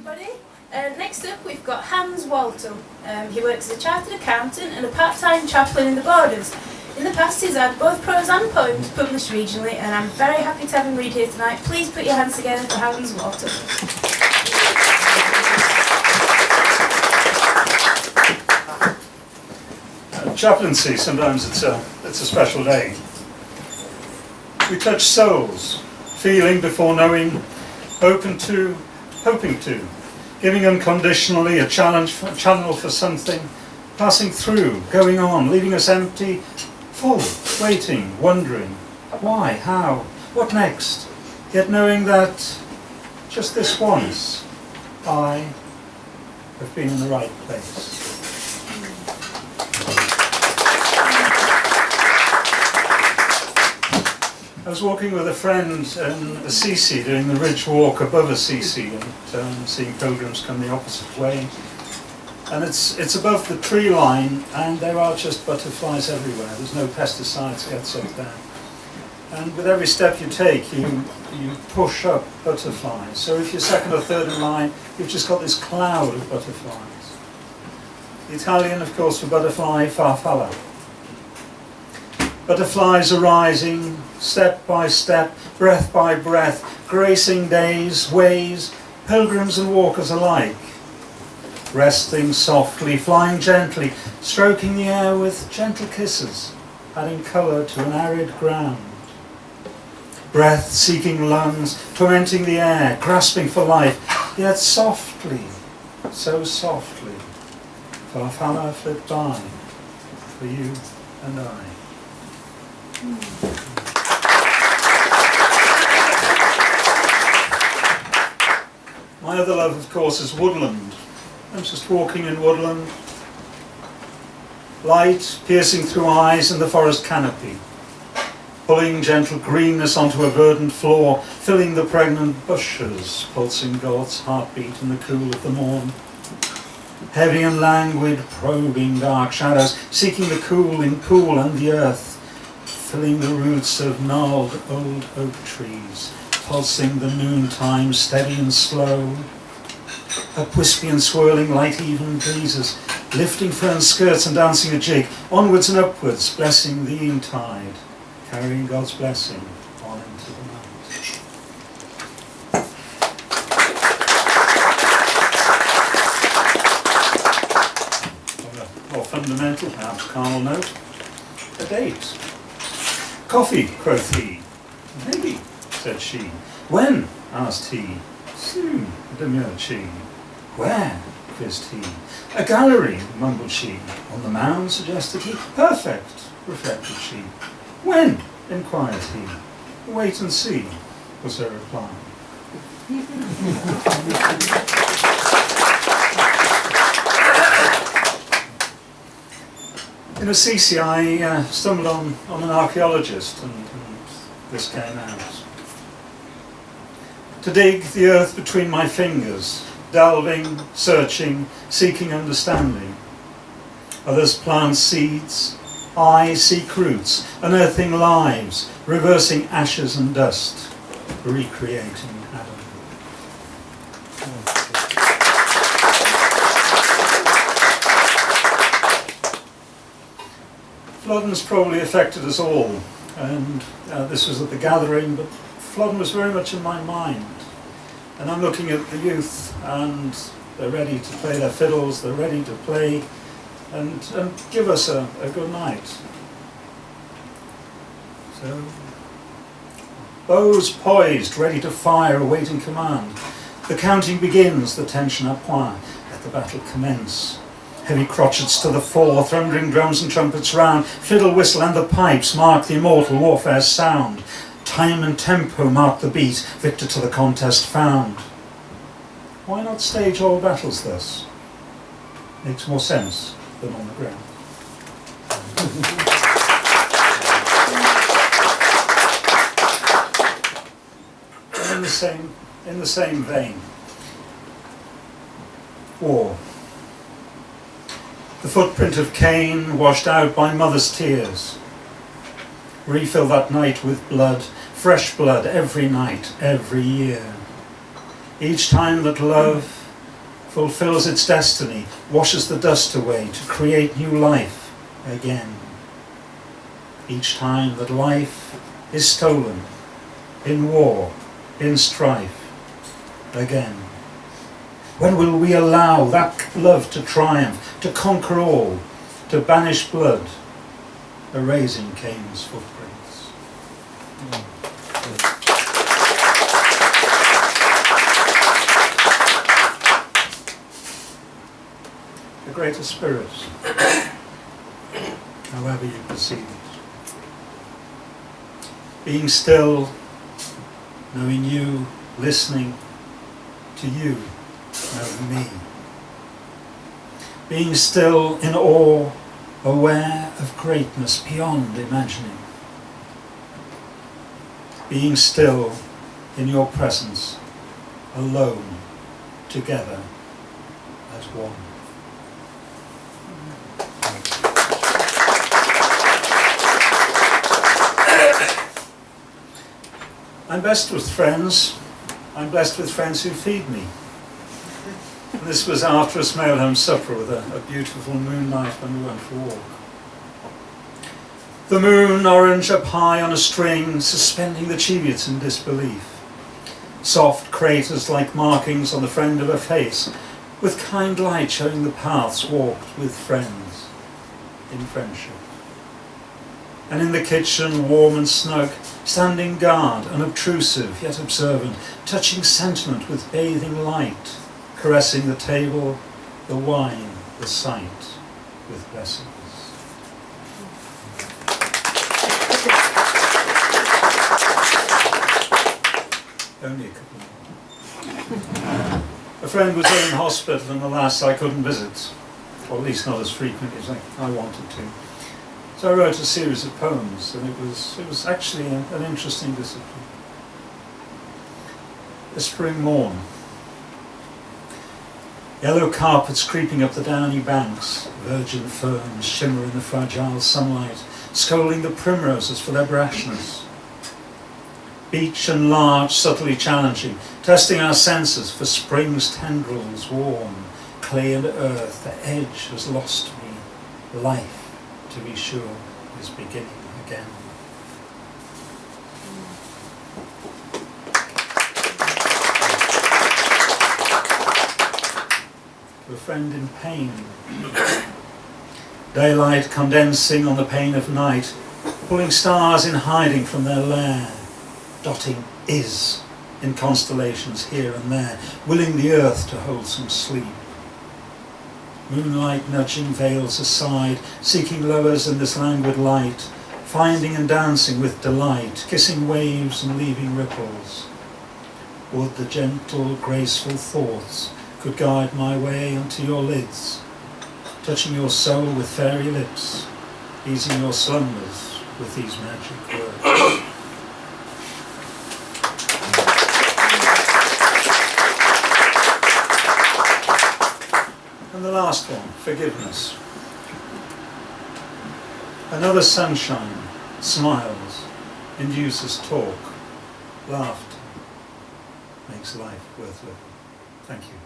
everybody. Next up we've got Hans Waltl. He works as a chartered accountant and a part-time chaplain in the Borders. In the past he's had both prose and poems published regionally, and I'm very happy to have him read here tonight. Please put your hands together for Hans Waltl. Chaplaincy, sometimes it's a special day. We touch souls, feeling before knowing, open to, hoping to, giving unconditionally a channel for something, passing through, going on, leaving us empty, full, waiting, wondering, why, how, what next, yet knowing that just this once, I have been in the right place. I was walking with a friend in Assisi, doing the ridge walk above Assisi, and seeing pilgrims come the opposite way. And it's above the tree line, and there are just butterflies everywhere. There's no pesticides yet so there. And with every step you take, you push up butterflies. So if you're second or third in line, you've just got this cloud of butterflies. The Italian, of course, for butterfly, farfalla. Butterflies arising, step by step, breath by breath, gracing days, ways, pilgrims and walkers alike. Resting softly, flying gently, stroking the air with gentle kisses, adding colour to an arid ground. Breath-seeking lungs, tormenting the air, grasping for life, yet softly, so softly, farfalla flit by, for you and I. My other love, of course, is woodland. I'm just walking in woodland. Light piercing through eyes in the forest canopy, pulling gentle greenness onto a verdant floor, filling the pregnant bushes, pulsing God's heartbeat in the cool of the morn. Heavy and languid, probing dark shadows, seeking the cool in pool and the earth, filling the roots of gnarled old oak trees, pulsing the noontime steady and slow. Up wispy and swirling light even breezes, lifting fern skirts and dancing a jig, onwards and upwards, blessing the eventide, carrying God's blessing on into the night. On a more fundamental, perhaps carnal note, a date. Coffee, quoth he. Maybe, said she. When? Asked he. Soon, demurred she. Where? Quizzed he. A gallery, mumbled she. On the mound, suggested he. Perfect, reflected she. When? Inquired he. Wait and see, was her reply. In Assisi, I stumbled on an archaeologist, and this came out. To dig the earth between my fingers, delving, searching, seeking understanding. Others plant seeds, I seek roots, unearthing lives, reversing ashes and dust, recreating Adam. Flodden's probably affected us all, and this was at the gathering, but Flodden was very much in my mind. And I'm looking at the youth, and they're ready to play their fiddles, they're ready to play and give us a good night. So, bows poised, ready to fire, awaiting command. The counting begins, the tension à point, let the battle commence. Heavy crotchets to the fore, thundering drums and trumpets round, fiddle, whistle and the pipes mark the immortal warfare's sound. Time and tempo mark the beat, victor to the contest found. Why not stage all battles thus? Makes more sense than on the ground. In the same vein, war. The footprint of Cain washed out by mother's tears. Refill that night with blood, fresh blood every night, every year. Each time that love fulfills its destiny, washes the dust away to create new life again. Each time that life is stolen, in war, in strife, again. When will we allow that love to triumph, to conquer all, to banish blood, erasing Cain's footprints? The greater spirit, however you perceive it. Being still, knowing you, listening to you, knowing me. Being still in awe, aware of greatness beyond imagining. Being still in your presence, alone, together, as one. I'm blessed with friends. I'm blessed with friends who feed me. And this was after a smale home supper with a beautiful moonlight when we went for a walk. The moon, orange up high on a string, suspending the chariots in disbelief. Soft craters like markings on the friend of a face, with kind light showing the paths walked with friends in friendship. And in the kitchen, warm and snug, standing guard, unobtrusive yet observant, touching sentiment with bathing light, caressing the table, the wine, the sight, with blessings. Only a couple more. A friend was ill in hospital, and alas, I couldn't visit, or at least not as frequently as I wanted to. So I wrote a series of poems, and it was actually an interesting discipline. A spring morn. Yellow carpets creeping up the downy banks, virgin ferns shimmer in the fragile sunlight, scolding the primroses for their brashness. Beach and large, subtly challenging, testing our senses for spring's tendrils warm, clay and earth, the edge has lost me, life, to be sure, is beginning again. To a friend in pain. Daylight condensing on the pane of night, pulling stars in hiding from their lair, dotting is in constellations here and there, willing the earth to hold some sleep. Moonlight nudging veils aside, seeking lovers in this languid light, finding and dancing with delight, kissing waves and leaving ripples. Would the gentle, graceful thoughts could guide my way unto your lids, touching your soul with fairy lips, easing your slumbers with these magic words. And the last one, forgiveness. Another sunshine, smiles, induces talk, laughter, makes life worth living. Thank you.